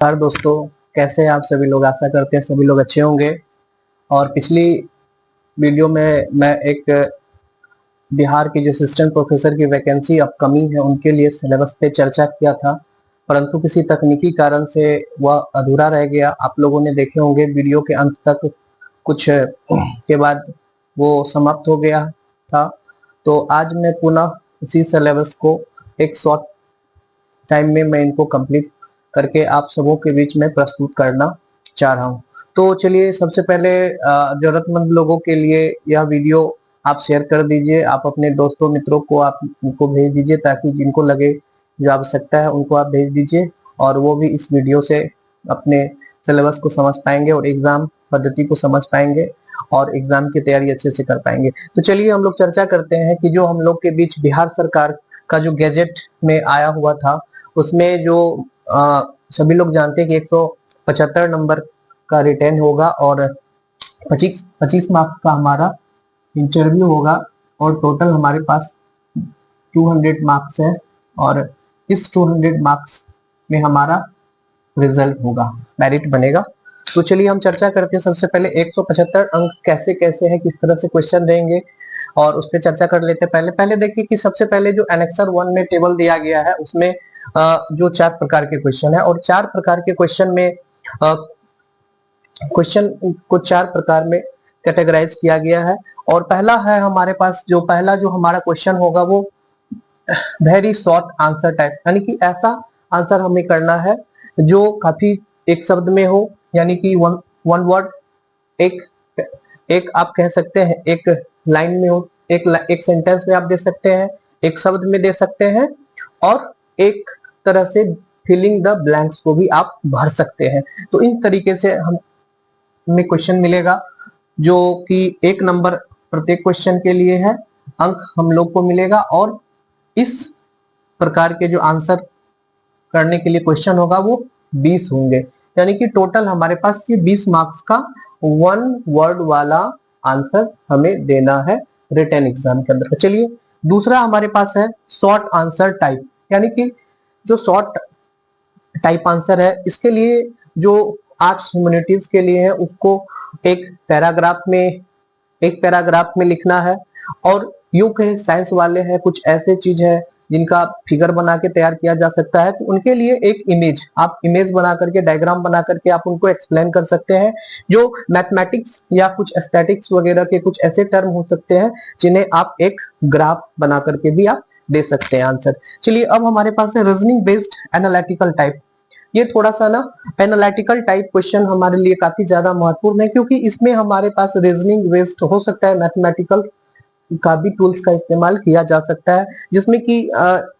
नमस्कार दोस्तों, कैसे हैं आप सभी लोग। आशा करते हैं सभी लोग अच्छे होंगे। और पिछली वीडियो में मैं एक बिहार की जो असिस्टेंट प्रोफेसर की वैकेंसी अपकमिंग है उनके लिए सिलेबस पे चर्चा किया था, परंतु किसी तकनीकी कारण से वह अधूरा रह गया। आप लोगों ने देखे होंगे वीडियो के अंत तक, कुछ के बाद वो समाप्त हो गया था। तो आज मैं पुनः उसी सिलेबस को एक शॉर्ट टाइम में मैं इनको कंप्लीट करके आप सबों के बीच में प्रस्तुत करना चाह रहा हूँ। तो चलिए, सबसे पहले जरूरतमंद लोगों के लिए यह वीडियो आप शेयर कर दीजिए। आप अपने दोस्तों मित्रों को आप उनको भेज दीजिए, ताकि जिनको लगे जो आवश्यकता है उनको आप भेज दीजिए, और वो भी इस वीडियो से अपने सिलेबस को समझ पाएंगे और एग्जाम पद्धति को समझ पाएंगे और एग्जाम की तैयारी अच्छे से कर पाएंगे। तो चलिए हम लोग चर्चा करते हैं कि जो हम लोग के बीच बिहार सरकार का जो गैजेट में आया हुआ था, उसमें जो सभी लोग जानते हैं कि 175 नंबर का रिटेन होगा और 25 मार्क्स का हमारा इंटरव्यू होगा, और टोटल हमारे पास 200 मार्क्स है। और इस 200 मार्क्स में हमारा रिजल्ट होगा, मेरिट बनेगा। तो चलिए हम चर्चा करते हैं। सबसे पहले 175 अंक कैसे कैसे है, किस तरह से क्वेश्चन रहेंगे, और उस पर चर्चा कर लेते हैं। पहले देखिए कि सबसे पहले जो एनेक्सर 1 में टेबल दिया गया है, उसमें जो 4 प्रकार के क्वेश्चन है, और 4 प्रकार के क्वेश्चन में क्वेश्चन को 4 प्रकार में कैटेगराइज किया गया है। और पहला है हमारे पास, जो पहला जो हमारा क्वेश्चन होगा वो वेरी शॉर्ट आंसर टाइप, यानी कि ऐसा आंसर हमें करना है जो काफी एक शब्द में हो, यानी कि वन वर्ड, एक आप कह सकते हैं एक लाइन में हो, एक सेंटेंस में आप दे सकते हैं, एक शब्द में दे सकते हैं, और एक तरह से फिलिंग द ब्लैंक्स को भी आप भर सकते हैं। तो इन तरीके से हमें क्वेश्चन मिलेगा, जो कि 1 नंबर प्रत्येक क्वेश्चन के लिए है, अंक हम लोग को मिलेगा। और इस प्रकार के जो आंसर करने के लिए क्वेश्चन होगा वो 20 होंगे, यानी कि टोटल हमारे पास ये 20 मार्क्स का 1 वर्ड वाला आंसर हमें देना है रिटन एग्जाम के अंदर। चलिए, दूसरा हमारे पास है शॉर्ट आंसर टाइप, यानी कि जो शॉर्ट टाइप आंसर है, इसके लिए जो आर्ट्स ह्यूमैनिटीज के लिए है, उसको एक पैराग्राफ में लिखना है। और यूं कहे साइंस वाले हैं, कुछ ऐसे चीज है जिनका फिगर बना के तैयार किया जा सकता है, तो उनके लिए एक इमेज, आप इमेज बना करके, डायग्राम बना करके आप उनको एक्सप्लेन कर सकते हैं। जो मैथमेटिक्स या कुछ एस्थेटिक्स वगैरह के कुछ ऐसे टर्म हो सकते हैं जिन्हें आप एक ग्राफ बना करके भी आप दे सकते हैं आंसर। चलिए, अब हमारे पास है रीजनिंग बेस्ड एनालिटिकल टाइप। ये थोड़ा सा ना एनालिटिकल टाइप क्वेश्चन हमारे लिए काफी ज्यादा महत्वपूर्ण है, क्योंकि इसमें हमारे पास रीजनिंग बेस्ड हो सकता है, मैथमेटिकल का भी टूल्स का इस्तेमाल किया जा सकता है, जिसमें कि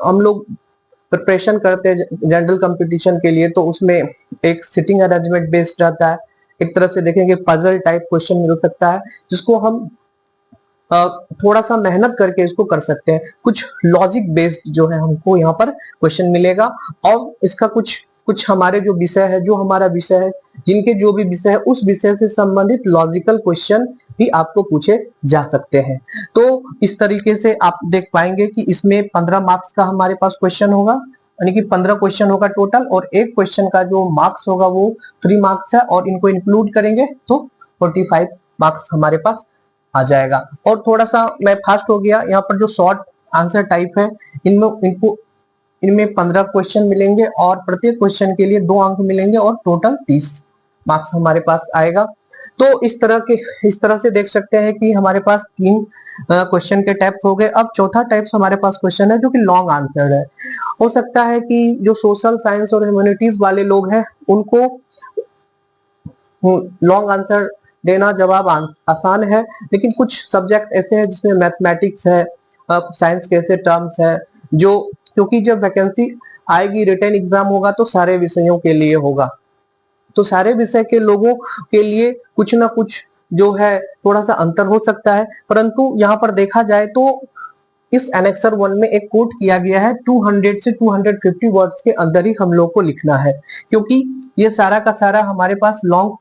हम लोग प्रिपरेशन करते हैं जनरल कंपटीशन के लिए, तो उसमें एक सिटिंग अरेंजमेंट बेस्ड रहता है। एक तरह से देखेंगे पजल टाइप क्वेश्चन मिल सकता है, जिसको हम थोड़ा सा मेहनत करके इसको कर सकते हैं। कुछ लॉजिक बेस्ड जो है हमको यहाँ पर क्वेश्चन मिलेगा, और इसका कुछ हमारे जो विषय है, जो हमारा विषय है, जिनके जो भी विषय है, उस विषय से संबंधित लॉजिकल क्वेश्चन भी आपको पूछे जा सकते हैं। तो इस तरीके से आप देख पाएंगे कि इसमें 15 मार्क्स का हमारे पास क्वेश्चन होगा, यानी कि 15 क्वेश्चन होगा टोटल, और एक क्वेश्चन का जो मार्क्स होगा वो 3 मार्क्स है, और इनको इंक्लूड करेंगे तो 45 मार्क्स हमारे पास आ जाएगा। और थोड़ा सा मैं फास्ट हो गया, यहाँ पर जो शॉर्ट आंसर टाइप है, इनमें 15 क्वेश्चन मिलेंगे, और प्रत्येक क्वेश्चन के लिए 2 अंक मिलेंगे, और टोटल 30 मार्क्स हमारे पास आएगा। तो इस तरह से देख सकते हैं कि हमारे पास 3 क्वेश्चन के टाइप्स हो गए। अब चौथा टाइप्स हमारे पास क्वेश्चन है जो कि लॉन्ग आंसर है। हो सकता है कि जो सोशल साइंस और ह्यूमैनिटीज वाले लोग हैं, उनको लॉन्ग आंसर देना जवाब आसान है, लेकिन कुछ सब्जेक्ट ऐसे हैं जिसमें मैथमेटिक्स है, साइंस के ऐसे टर्म्स है, जो क्योंकि जब वैकेंसी आएगी, रिटन एग्जाम होगा, तो सारे विषयों के लिए होगा, तो सारे विषय के लोगों के लिए कुछ ना कुछ जो है थोड़ा सा अंतर हो सकता है। परंतु यहाँ पर देखा जाए तो इस एनेक्सर 1 में एक कोट किया गया है, 200 से 250 वर्ड्स के अंदर ही हम लोग को लिखना है, क्योंकि ये सारा का सारा हमारे पास लॉन्ग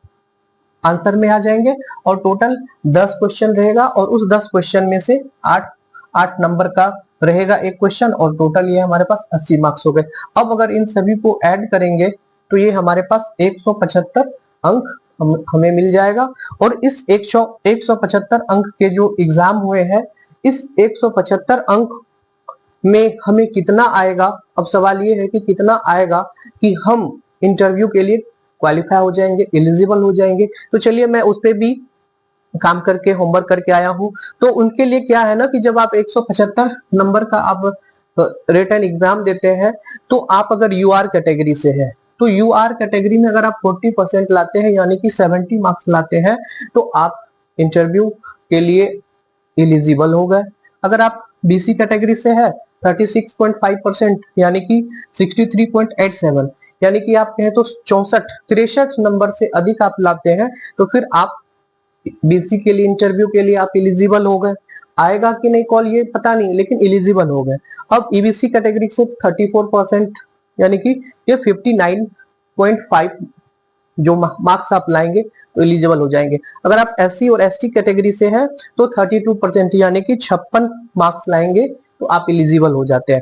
आंसर में आ जाएंगे, और टोटल 10 क्वेश्चन रहेगा, और उस 10 क्वेश्चन में से 8 नंबर का रहेगा एक क्वेश्चन, और टोटल ये हमारे पास 80 मार्क्स हो गए। अब अगर इन सभी को ऐड करेंगे तो ये हमारे पास 175 अंक हमें मिल जाएगा। और इस 175 अंक के जो एग्जाम हुए हैं, इस 175 अंक में हमें कितना आएगा, अब सवाल ये है कि कितना आएगा कि हम इंटरव्यू के लिए क्वालिफाई हो जाएंगे, एलिजिबल हो जाएंगे। तो चलिए मैं उस पर भी काम करके होमवर्क करके आया हूं। तो उनके लिए क्या है ना कि जब आप 175 नंबर का आप रिटन एग्जाम देते हैं, तो आप अगर यूआर कैटेगरी से है, तो यूआर कैटेगरी में अगर आप 40% लाते हैं यानी कि 70 मार्क्स लाते हैं, तो आप इंटरव्यू के लिए एलिजिबल हो गए। अगर आप बीसी कैटेगरी से है 36.5% यानी कि 63.87, यानी कि आप कहें तो 63 नंबर से अधिक आप लाते हैं, तो फिर आप बीसी के लिए इंटरव्यू के लिए आप एलिजिबल हो गए। आएगा कि नहीं कॉल ये पता नहीं, लेकिन एलिजिबल हो गए। अब ईबीसी कैटेगरी से 34% यानी कि ये 59.5 जो मार्क्स आप लाएंगे तो एलिजिबल हो जाएंगे। अगर आप एससी और एसटी कैटेगरी से हैं तो 32% यानी कि 56 मार्क्स लाएंगे तो आप एलिजिबल हो जाते हैं।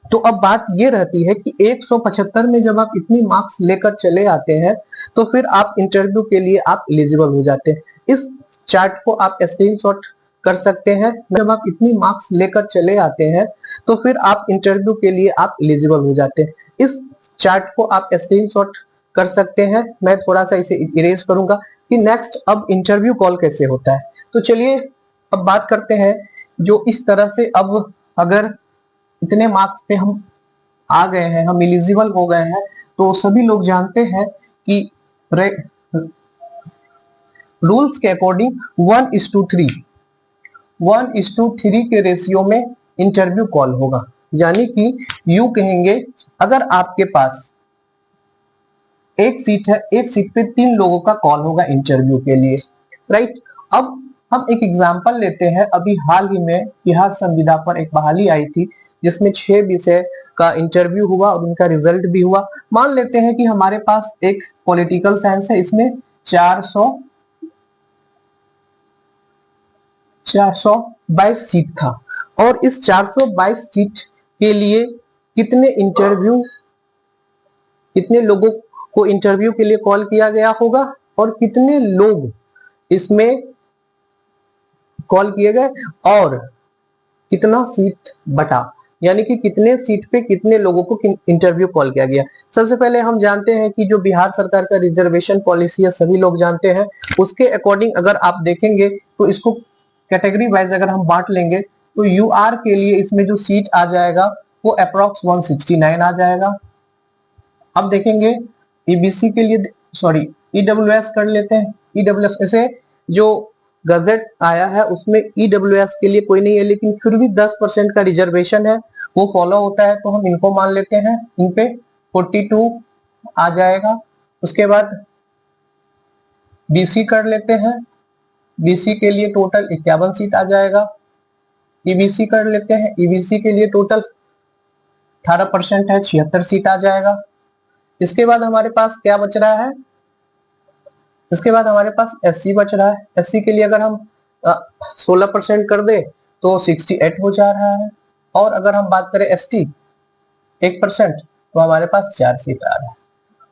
तो अब बात ये रहती है कि 175 में जब आप इतनी मार्क्स लेकर चले आते हैं, तो फिर आप इंटरव्यू के लिए आप एलिजिबल हो जाते हैं। इस चार्ट को आप स्क्रीनशॉट कर सकते हैं। जब आप इतनी मार्क्स लेकर चले आते हैं, तो फिर आप इंटरव्यू के लिए आप एलिजिबल हो जाते हैं। इस चार्ट को आप स्क्रीनशॉट कर सकते हैं। मैं थोड़ा सा इसे इरेज करूंगा कि नेक्स्ट अब इंटरव्यू कॉल कैसे होता है। तो चलिए अब बात करते हैं जो इस तरह से, अब अगर इतने मार्क्स पे हम आ गए हैं, हम एलिजिबल हो गए हैं, तो सभी लोग जानते हैं कि रूल्स के अकॉर्डिंग 1:3 के रेशियो में इंटरव्यू कॉल होगा। यानी कि यू कहेंगे अगर आपके पास एक सीट है, एक सीट पे 3 लोगों का कॉल होगा इंटरव्यू के लिए, राइट। अब हम एक एग्जांपल लेते हैं। अभी हाल ही में बिहार संविदा पर एक बहाली आई थी जिसमें 6 विषय का इंटरव्यू हुआ और उनका रिजल्ट भी हुआ। मान लेते हैं कि हमारे पास एक पॉलिटिकल साइंस है, इसमें 422 सीट था। और इस 422 सीट के लिए कितने लोगों को इंटरव्यू के लिए कॉल किया गया होगा और कितने लोग इसमें कॉल किए गए और कितना सीट बटा, यानी कि कितने सीट पे कितने लोगों को इंटरव्यू कॉल किया गया। सबसे पहले हम जानते हैं कि जो बिहार सरकार का रिजर्वेशन पॉलिसी है सभी लोग जानते हैं, उसके अकॉर्डिंग अगर आप देखेंगे तो इसको कैटेगरी वाइज अगर हम बांट लेंगे तो यूआर के लिए इसमें जो सीट आ जाएगा वो अप्रोक्स 169 आ जाएगा। अब देखेंगे ईबीसी के लिए, सॉरी ईडब्ल्यूएस कर लेते हैं। ईडब्ल्यूएस से जो गजट आया है उसमें ईडब्ल्यूएस के लिए कोई नहीं है, लेकिन फिर भी 10% का रिजर्वेशन है वो फॉलो होता है, तो हम इनको मान लेते हैं। इन पे 42 आ जाएगा। उसके बाद बीसी कर लेते हैं। बीसी के लिए टोटल 51 सीट आ जाएगा। ईबीसी कर लेते हैं। ईबीसी के लिए टोटल 18% है, 76 सीट आ जाएगा। इसके बाद हमारे पास क्या बच रहा है, इसके बाद हमारे पास एससी बच रहा है। एससी के लिए अगर हम 16% कर दे तो 68 हो जा रहा है। और अगर हम बात करें एसटी 1% तो हमारे पास 4 सीट आ रहा है।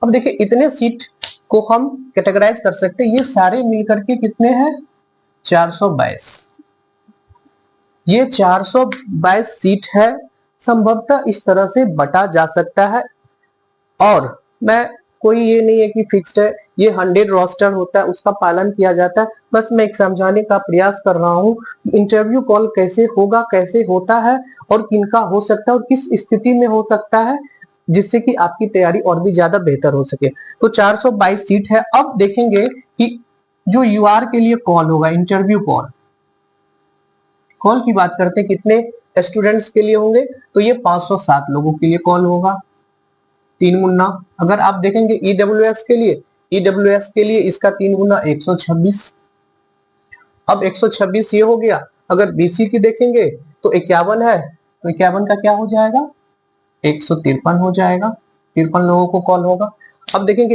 अब देखिए इतने सीट को हम कैटेगराइज कर सकते हैं। ये सारे मिलकर के कितने हैं, 422। ये 422 सीट है, संभवतः इस तरह से बटा जा सकता है। और मैं कोई ये नहीं है कि फिक्स्ड है, ये 100 रोस्टर होता है, उसका पालन किया जाता है। बस मैं एक समझाने का प्रयास कर रहा हूँ इंटरव्यू कॉल कैसे होगा, कैसे होता है और किनका हो सकता है और किस स्थिति में हो सकता है, जिससे कि आपकी तैयारी और भी ज्यादा बेहतर हो सके। तो 422 सीट है। अब देखेंगे कि जो यूआर के लिए कॉल होगा, इंटरव्यू कॉल की बात करते हैं कितने स्टूडेंट्स के लिए होंगे, तो ये 507 लोगों के लिए कॉल होगा। 3 गुना अगर आप देखेंगे ईडब्ल्यूएस के लिए इसका 3 गुना 126। अब 126 ये हो गया। अगर बीसी की देखेंगे तो 51 है, तो 51 का क्या हो जाएगा, 153 हो जाएगा। 53 लोगों को कॉल होगा। अब देखेंगे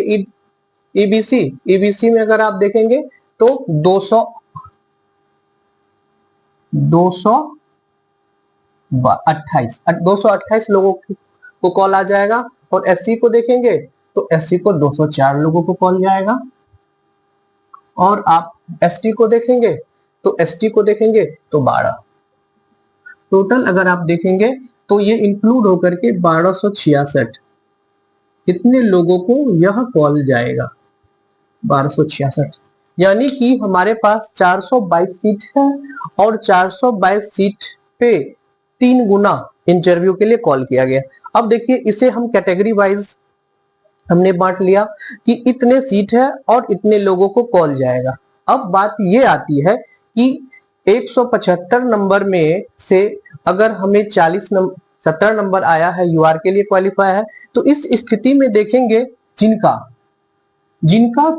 ईबीसी में अगर आप देखेंगे तो 228 लोगों को कॉल आ जाएगा। और एससी को देखेंगे तो एससी को 204 लोगों को कॉल जाएगा। और आप एसटी को देखेंगे तो एसटी को देखेंगे तो 12। टोटल अगर आप देखेंगे तो ये इंक्लूड होकर के 1266 कितने लोगों को यह कॉल जाएगा, 1266। यानी कि हमारे पास 422 सीट है और 422 सीट पे 3 गुना इंटरव्यू के लिए कॉल किया गया। अब देखिए इसे हम कैटेगरी वाइज हमने बांट लिया कि इतने सीट है और इतने लोगों को कॉल जाएगा। अब बात ये आती है कि 175 नंबर में से अगर हमें 70 नंबर आया है, यूआर के लिए क्वालिफाई है, तो इस स्थिति में देखेंगे जिनका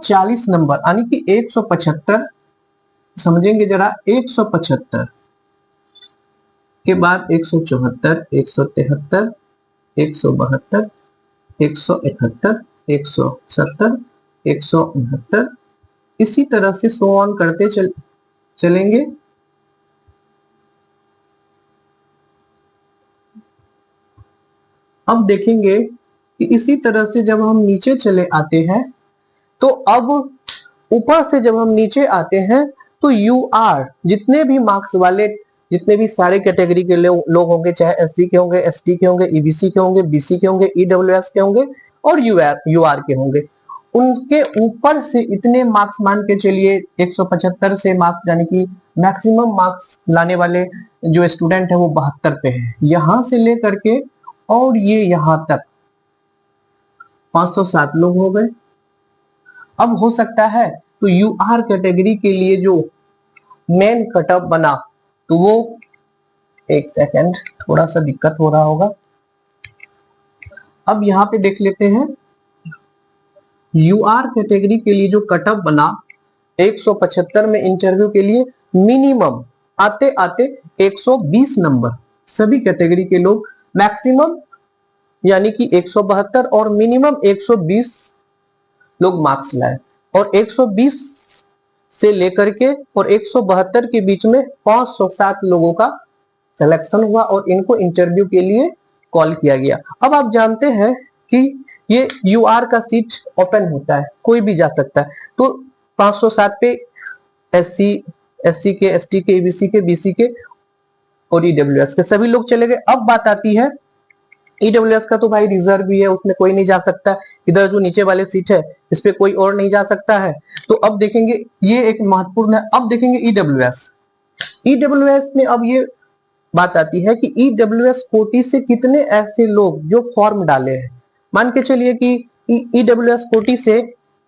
40 नंबर यानी कि 175, समझेंगे जरा, 175 के बाद 174, 173, 172, 171, 170, 169, इसी तरह से सो ऑन करते चलेंगे। अब देखेंगे कि इसी तरह से जब हम नीचे चले आते हैं तो अब ऊपर से जब हम नीचे आते हैं तो यूआर जितने भी मार्क्स वाले, जितने भी सारे कैटेगरी के लोग होंगे, चाहे एससी के होंगे, एसटी के होंगे, ईबीसी के होंगे, बीसी के होंगे, ईडब्ल्यूएस के होंगे और यूआर के होंगे, उनके ऊपर से इतने मार्क्स मान के चलिए 175 से मार्क्स, यानी कि मैक्सिमम मार्क्स लाने वाले जो स्टूडेंट है वो 72 पे है। यहां से लेकर के और ये यहां तक 507 लोग हो गए। अब हो सकता है तो यूआर कैटेगरी के लिए जो मेन कटअप बना तो वो, एक सेकेंड, थोड़ा सा दिक्कत हो रहा होगा। अब यहां पे देख लेते हैं यूआर कैटेगरी के लिए जो कटअप बना 175 में इंटरव्यू के लिए मिनिमम आते आते 120 नंबर, सभी कैटेगरी के लोग मैक्सिमम यानी कि 172 और मिनिमम 120 लोग मार्क्स लाए, और 120 से लेकर के और 172 के बीच में 507 लोगों का सिलेक्शन हुआ और इनको इंटरव्यू के लिए कॉल किया गया। अब आप जानते हैं कि ये यूआर का सीट ओपन होता है, कोई भी जा सकता है, तो 507 पे एससी के, एसटी के, ईबीसी के, बीसी के और ईडब्ल्यूएस के सभी लोग चले गए। अब बात आती है ईडब्ल्यूएस का, तो भाई रिजर्व भी है, उसमें कोई नहीं जा सकता, इधर जो नीचे वाले सीट है इस पे कोई और नहीं जा सकता है। तो अब देखेंगे, ये एक महत्वपूर्ण है। अब देखेंगे ईडब्ल्यूएस में अब ये बात आती है कि ईडब्ल्यूएस कोटी से कितने ऐसे लोग जो फॉर्म डाले हैं, मान के चलिए कि ईडब्ल्यूएस कोटी से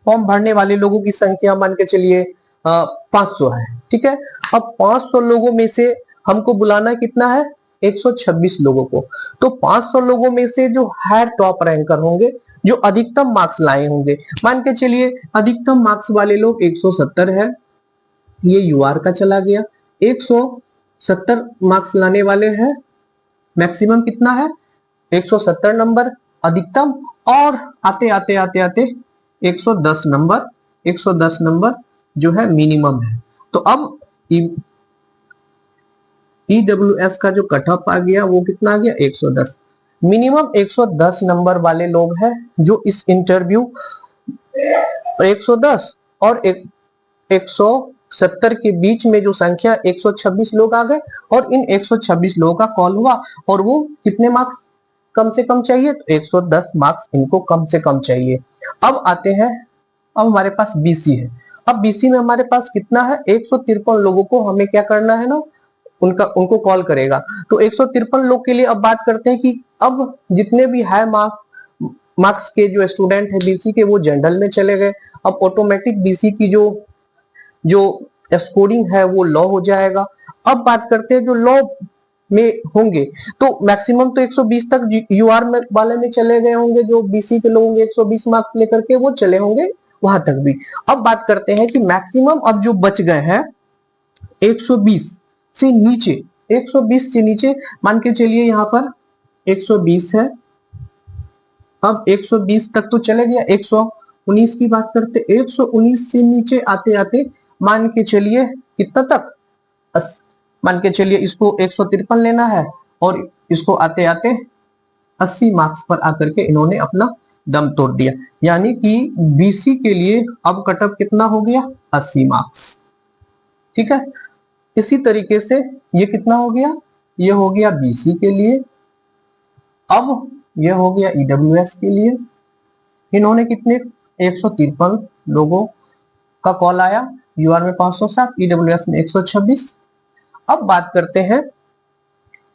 फॉर्म भरने वाले लोगों की संख्या मान के चलिए 500 है, ठीक है। अब 500 लोगों में से हमको बुलाना कितना है, 126 लोगों को। तो 500 लोगों में से जो है टॉप रैंकर होंगे, जो अधिकतम मार्क्स लाए होंगे, मान के चलिए अधिकतम मार्क्स वाले लोग 170 है, ये यूआर का चला गया। 170 मार्क्स लाने वाले हैं, मैक्सिमम कितना है 170 नंबर अधिकतम, और आते आते आते आते 110 नंबर जो है मिनिमम है। तो अब ईडब्ल्यूएस का जो कट ऑफ आ गया वो कितना आ गया, 110। मिनिमम 110 नंबर वाले लोग हैं जो इस इंटरव्यू 110 और 170 के बीच में जो संख्या 126 लोग आ गए, और इन 126 लोगों का कॉल हुआ, और वो कितने मार्क्स कम से कम चाहिए, तो 110 मार्क्स इनको कम से कम चाहिए। अब आते हैं, अब हमारे पास बीसी है। अब बीसी में हमारे पास कितना है, 153 लोगों को हमें क्या करना है ना, उनको कॉल करेगा। तो 153 लोग के लिए अब बात करते हैं कि अब जितने भी हाई मार्क्स के जो स्टूडेंट है बीसी के, वो जनरल में चले गए। अब ऑटोमेटिक बीसी की जो स्कोरिंग है वो लॉ हो जाएगा। अब बात करते हैं जो लॉ में होंगे, तो मैक्सिमम तो 120 तक यूआर में वाले में चले गए होंगे, जो बीसी के लोग होंगे 120 मार्क्स लेकर के वो चले होंगे वहां तक भी। अब बात करते हैं कि मैक्सिमम अब जो बच गए हैं 120 से नीचे, 120 से नीचे मान के चलिए यहाँ पर 120 है, अब 120 तक तो चले गया, 119 की बात करते, 119 से नीचे आते आते मान के चलिए कितना तक, मान के चलिए इसको 153 लेना है और इसको आते आते 80 मार्क्स पर आकर के इन्होंने अपना दम तोड़ दिया। यानी कि बीसी के लिए अब कटअप कितना हो गया, 80 मार्क्स। ठीक है, इसी तरीके से ये कितना हो गया, ये हो गया बीसी के लिए। अब ये हो गया ईडब्ल्यूएस के लिए। इन्होंने कितने, 153 लोगों का कॉल आया, यूआर में 507, ईडब्ल्यूएस में 126। अब बात करते हैं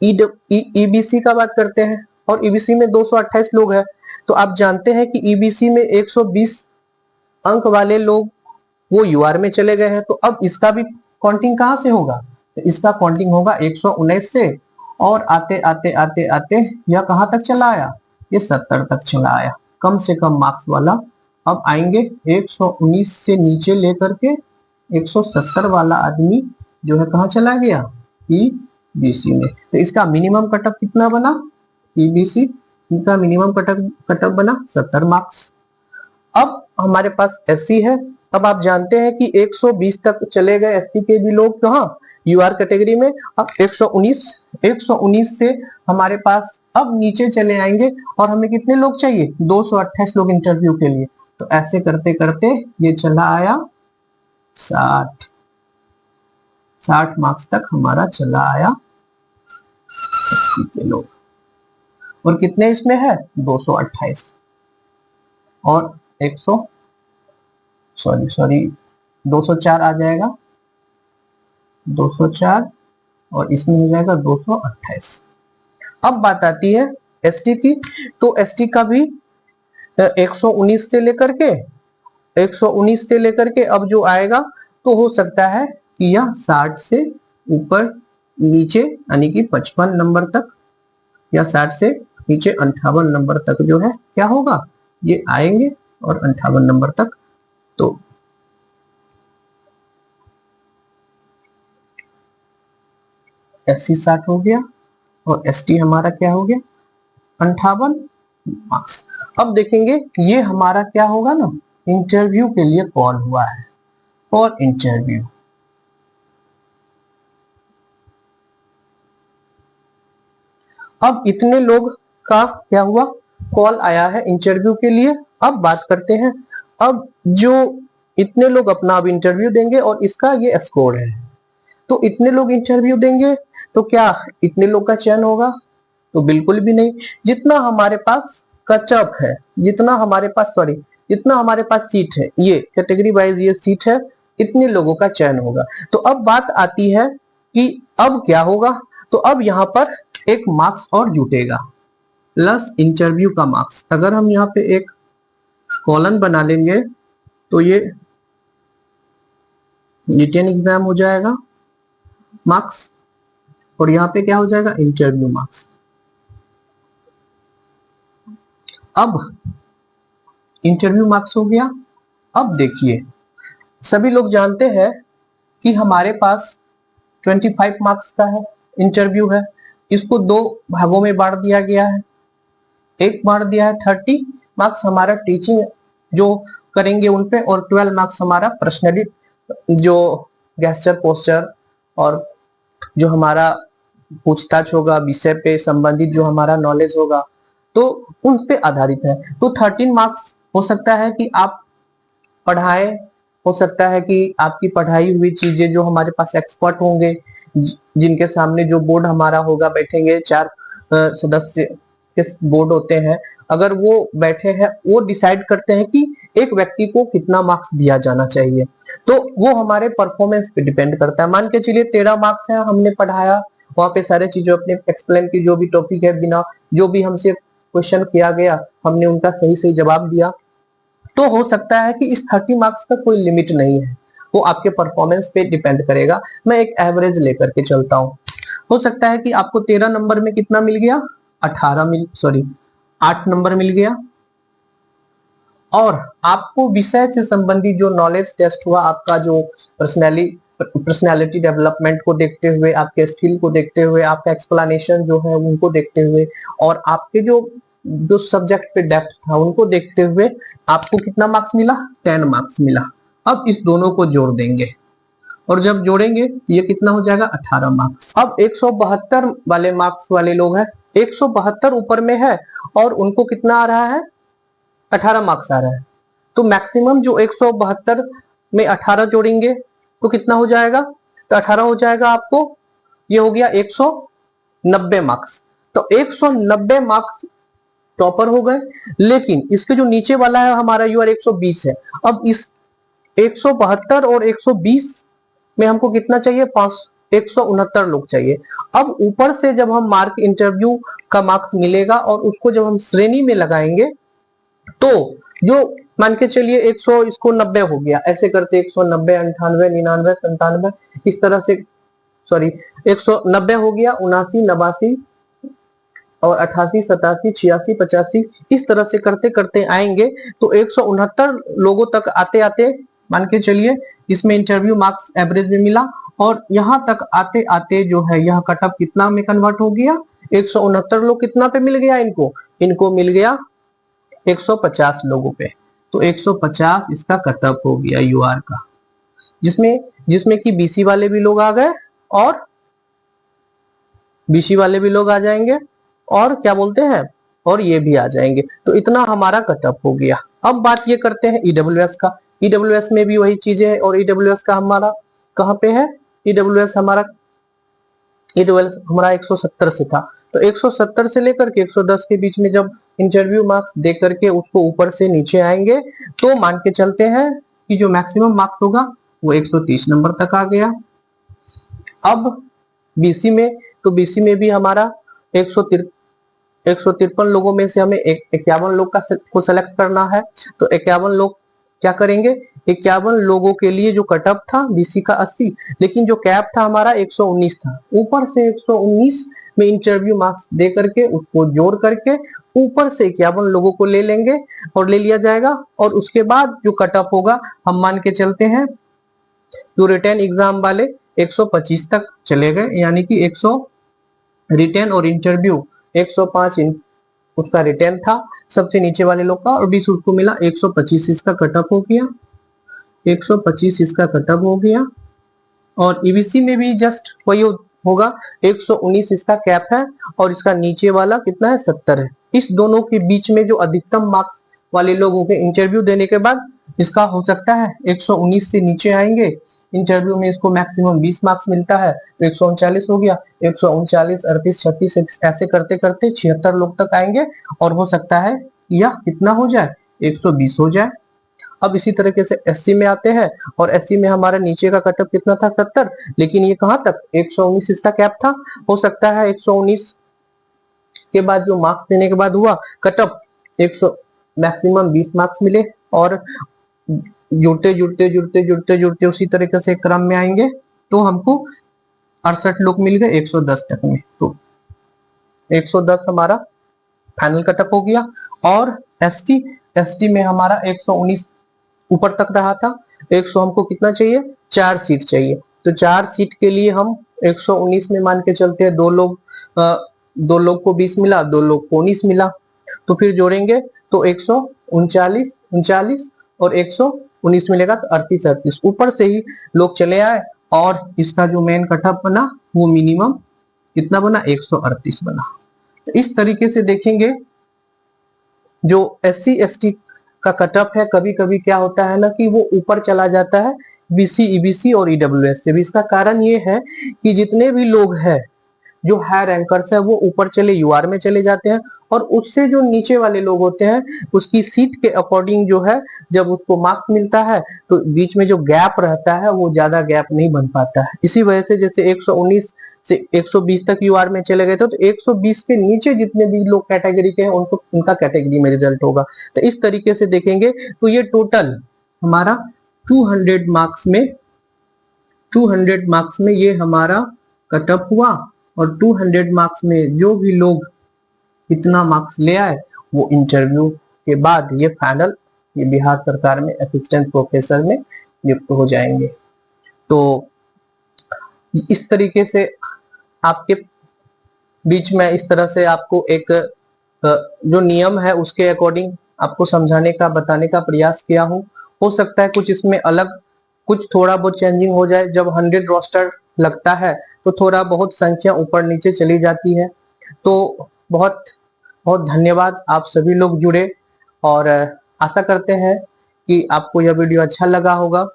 ईबीसी का बात करते हैं, और ईबीसी में 228 लोग हैं। तो आप जानते हैं कि ईबीसी में 120 अंक वाले लोग वो यूआर में चले गए हैं। तो अब इसका भी काउंटिंग कहां से होगा, तो इसका काउंटिंग होगा 119 से, और आते आते आते आते यह कहां तक चला आया, ये 70 तक चला आया, कम से कम मार्क्स वाला। अब आएंगे 119 से नीचे लेकर के 170 वाला आदमी जो है कहां चला गया, ईबीसी में। तो इसका मिनिमम कटअप कितना बना, ईबीसी का मिनिमम कटअप बना 70 मार्क्स। अब हमारे पास एससी है। अब आप जानते हैं कि 120 तक चले गए एससी के भी लोग कहां, यूआर कैटेगरी में। अब 119 से हमारे पास अब नीचे चले आएंगे, और हमें कितने लोग चाहिए, 228 लोग इंटरव्यू के लिए। तो ऐसे करते करते ये चला आया 60 मार्क्स तक हमारा चला आया एससी के लोग। और कितने इसमें है, 228 और 204 आ जाएगा, 204 और इसमें हो जाएगा 228। अब बात आती है एसटी की। तो एसटी का भी 119 से लेकर के अब जो आएगा, तो हो सकता है कि यह 60 से ऊपर नीचे, यानी कि 55 नंबर तक, या 60 से नीचे 58 नंबर तक जो है क्या होगा, ये आएंगे, और 58 नंबर तक। तो एससी 60 हो गया, और एसटी हमारा क्या हो गया, 58 मार्क्स। अब देखेंगे ये हमारा क्या होगा ना, इंटरव्यू के लिए कॉल हुआ है, फॉर इंटरव्यू। अब इतने लोग का क्या हुआ, कॉल आया है इंटरव्यू के लिए। अब बात करते हैं, अब जो इतने लोग अपना अब इंटरव्यू देंगे, और इसका ये स्कोर है। तो इतने लोग इंटरव्यू देंगे, तो क्या इतने लोग का चयन होगा, तो बिल्कुल भी नहीं। जितना हमारे पास कटअप है, जितना हमारे पास सीट है, ये कैटेगरी वाइज ये सीट है, इतने लोगों का चयन होगा। तो अब बात आती है कि अब क्या होगा, तो अब यहाँ पर एक मार्क्स और जुटेगा, प्लस इंटरव्यू का मार्क्स। अगर हम यहाँ पे एक कॉलम बना लेंगे, तो ये रिटन एग्जाम हो जाएगा मार्क्स, और यहाँ पे क्या हो जाएगा, इंटरव्यू मार्क्स। अब इंटरव्यू मार्क्स हो गया। अब देखिए, सभी लोग जानते हैं कि हमारे पास 25 मार्क्स का है, इंटरव्यू है। इसको दो भागों में बांट दिया गया है। एक बांट दिया है 30 मार्क्स हमारा टीचिंग जो करेंगे उन पे, और 12 मार्क्स हमारा पर्सनली जो गेस्चर पोस्चर और जो हमारा पूछताछ होगा विषय पे संबंधित, जो हमारा नॉलेज होगा, तो उन पे आधारित है। तो 13 मार्क्स हो सकता है कि आप पढ़ाए, हो सकता है कि आपकी पढ़ाई हुई चीजें जो हमारे पास एक्सपर्ट होंगे, जिनके सामने जो बोर्ड हमारा होगा, बैठेंगे 4 सदस्य के बोर्ड होते हैं, अगर वो बैठे हैं, वो डिसाइड करते हैं कि एक व्यक्ति को कितना मार्क्स दिया जाना चाहिए। तो वो हमारे परफॉर्मेंस पे डिपेंड करता है। मान के चलिए 13 मार्क्स है, हमने पढ़ाया, वहां पे सारे चीजें अपने एक्सप्लेन की, जो भी टॉपिक है, बिना जो भी हमसे क्वेश्चन किया गया, हमने उनका सही सही जवाब दिया। तो हो सकता है कि इस 30 मार्क्स का कोई लिमिट नहीं है, वो आपके परफॉर्मेंस पे डिपेंड करेगा। मैं एक एवरेज लेकर के चलता हूँ। हो सकता है कि आपको 13 नंबर में कितना मिल गया, 8 नंबर मिल गया, और आपको विषय से संबंधित जो नॉलेज टेस्ट हुआ, आपका जो पर्सनैलिटी डेवलपमेंट को देखते हुए, आपके स्किल को देखते हुए, आपका एक्सप्लेनेशन जो है उनको देखते हुए, और आपके जो सब्जेक्ट पे डेप्थ था उनको देखते हुए, आपको कितना मार्क्स मिला, 10 मार्क्स मिला। अब इस दोनों को जोड़ देंगे, और जब जोड़ेंगे ये कितना हो जाएगा, 18 मार्क्स। अब 172 वाले मार्क्स वाले लोग हैं, 172 ऊपर में है, और उनको कितना आ रहा है, 18 मार्क्स आ रहा है, तो मैक्सिमम जो 172 में 18 जोड़ेंगे तो कितना हो जाएगा, तो 18 हो जाएगा आपको, ये हो गया 190 मार्क्स। तो 190 मार्क्स टॉपर हो गए। लेकिन इसके जो नीचे वाला है हमारा यूआर 120 है। अब इस 172 और 120 में हमको कितना चाहिए, 169 लोग चाहिए। अब ऊपर से जब हम मार्क इंटरव्यू का मार्क्स मिलेगा और उसको जब हम श्रेणी में लगाएंगे तो जो मान के चलिए 100 इसको 90 हो गया, ऐसे करते 190 98 99 97 इस तरह से, सॉरी 190 हो गया, 79 89 और 88 87 86 85 इस तरह से करते करते आएंगे तो 169 लोगों तक आते आते मान के चलिए इसमें इंटरव्यू मार्क्स एवरेज में मिला, और यहां तक आते आते जो है यह कट ऑफ कितना में कन्वर्ट हो गया, 169 लोग कितना पे मिल गया इनको, इनको मिल गया 150 लोगों पे। तो 150 इसका कट ऑफ हो गया यूआर का, जिसमें जिसमें कि बीसी वाले भी लोग आ गए और बीसी वाले भी लोग आ जाएंगे और क्या बोलते हैं, और ये भी आ जाएंगे। तो इतना हमारा कट ऑफ हो गया। अब बात ये करते हैं ईडब्ल्यूएस का। ईडब्ल्यूएस में भी वही चीजें है, और ईडब्ल्यूएस का हमारा कहाँ पे है, ईडब्ल्यूएस हमारा 170 से था। तो 170 से लेकर के 110 के बीच में जब इंटरव्यू मार्क्स दे करके उसको ऊपर से नीचे आएंगे तो मान के चलते हैं कि जो मैक्सिमम मार्क्स होगा वो 130 नंबर तक आ गया। अब बीसी में, तो बीसी में भी हमारा 153 लोगों में से हमें 51 लोग को सेलेक्ट करना है। तो 51 लोग क्या करेंगे, 51 लोगों के लिए जो कट ऑफ था बीसी का 80, लेकिन जो कैप था हमारा 119 था। ऊपर से 119 में इंटरव्यू मार्क्स दे करके उसको जोड़ करके ऊपर से 51 लोगों को ले लेंगे और ले लिया जाएगा, और उसके बाद जो कट ऑफ होगा हम मान के चलते हैं जो रिटर्न एग्जाम वाले 125 तक चले गए, यानी कि 100 रिटर्न और इंटरव्यू 105 उसका रिटर्न था सबसे नीचे वाले लोग का, और 20 उसको मिला, 125 इसका कट ऑफ हो गया, 125 इसका कट ऑफ हो गया। और ईबीसी में भी जस्ट वही होगा, 119 इसका कैप है और इसका नीचे वाला कितना है, 70 है। इस दोनों के बीच में जो अधिकतम मार्क्स वाले लोग होंगे इंटरव्यू देने के बाद, इसका हो सकता है 119 से नीचे आएंगे, इंटरव्यू में इसको मैक्सिमम 20 मार्क्स मिलता है, 139 हो गया, 139 38 36 ऐसे करते करते 76 लोग तक आएंगे, और हो सकता है यह कितना हो जाए, 120 हो जाए। अब इसी तरीके से एससी में आते हैं, और एससी में हमारा नीचे का कटअप कितना था, 70, लेकिन ये कहां तक, 119 इसका कैप था। हो सकता है 119 के बाद जो मार्क्स देने के बाद हुआ कटअप 100 मैक्सिमम 20 मार्क्स मिले, और जुड़ते जुड़ते जुड़ते जुड़ते जुड़ते उसी तरीके से क्रम में आएंगे तो हमको 68 लोग मिल गए 110 तक में। तो 110 हमारा फाइनल कटअप हो गया। और एसटी में हमारा 119 ऊपर तक रहा था, 100 हमको कितना चाहिए, 4 सीट चाहिए। तो 4 सीट के लिए हम 119 में मान के चलते हैं, दो लोग को 20 मिला, 2 लोग को 19 मिला, तो फिर जोड़ेंगे तो 139 और 119 मिलेगा, तो 38 ऊपर से ही लोग चले आए, और इसका जो मेन कटअप बना वो मिनिमम कितना बना, 138 बना। तो इस तरीके से देखेंगे जो एससी एसटी का कटअप है, कभी कभी क्या होता है ना कि वो ऊपर चला जाता है बीसी ईबीसी और ईडब्ल्यूएस से भी। इसका कारण ये है कि जितने भी लोग हैं जो हाई रैंकर्स है वो ऊपर चले यूआर में चले जाते हैं, और उससे जो नीचे वाले लोग होते हैं उसकी सीट के अकॉर्डिंग जो है जब उसको मार्क्स मिलता है तो बीच में जो गैप रहता है वो ज्यादा गैप नहीं बन पाता है। इसी वजह से जैसे 119 से 120 तक यूआर में चले गए थे, तो 120 के नीचे जितने भी लोग कैटेगरी के हैं उनको उनका कैटेगरी में रिजल्ट होगा। तो इस तरीके से देखेंगे तो ये टोटल हमारा 200 मार्क्स में ये हमारा कटअप हुआ, और 200 मार्क्स में जो भी लोग इतना मार्क्स ले आए वो इंटरव्यू के बाद ये फाइनल ये बिहार सरकार में असिस्टेंट प्रोफेसर में नियुक्त हो जाएंगे। तो इस तरीके से आपके बीच में इस तरह से आपको एक जो नियम है उसके अकॉर्डिंग आपको समझाने का बताने का प्रयास किया हूं। हो सकता है कुछ इसमें अलग कुछ थोड़ा बहुत चेंजिंग हो जाए, जब 100 रोस्टर लगता है तो थोड़ा बहुत संख्या ऊपर नीचे चली जाती है। तो बहुत बहुत धन्यवाद, आप सभी लोग जुड़े और आशा करते हैं कि आपको यह वीडियो अच्छा लगा होगा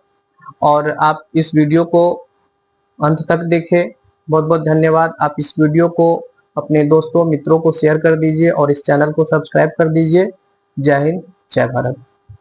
और आप इस वीडियो को अंत तक देखें। बहुत बहुत धन्यवाद। आप इस वीडियो को अपने दोस्तों मित्रों को शेयर कर दीजिए और इस चैनल को सब्सक्राइब कर दीजिए। जय हिंद, जय भारत।